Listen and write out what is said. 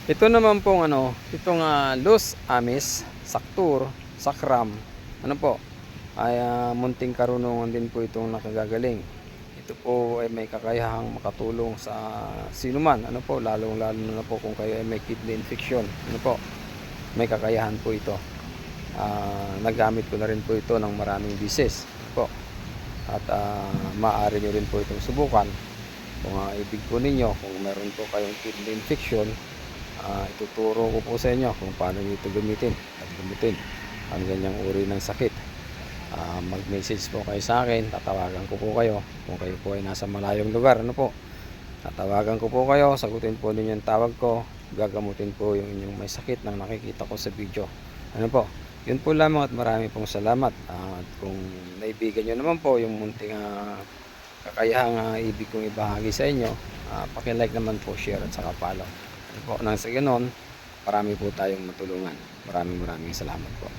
Ito naman pong itong Los Amis, Saktur, Sakram, ano po, ay munting karunungan din po itong nakagagaling. Ito po ay may kakayahang makatulong sa sinuman, ano po, lalong-lalo na po kung kayo ay may kidney infection, ano po, may kakayahan po ito. Nagamit ko na rin po ito ng maraming bisis, ano po. At maaari nyo rin po itong subukan kung ibig po ninyo, kung meron po kayong kidney infection. Ituturo ko po sa inyo kung paano nyo ito gamitin at gamitin ang ganyang uri ng sakit. Mag-message po kayo sa akin, tatawagan ko po kayo kung kayo po ay nasa malayong lugar, ano po, tatawagan ko po kayo, sagutin po ninyo yung tawag ko, gagamutin po yung inyong may sakit na nakikita ko sa video, ano po. Yun po lamang at marami pong salamat. At kung naibigan nyo naman po yung munting kakayahang ibig kong ibahagi sa inyo, paki-like naman po, share at saka follow, ano po, nang sa ganon marami po tayong matulungan. Maraming salamat po.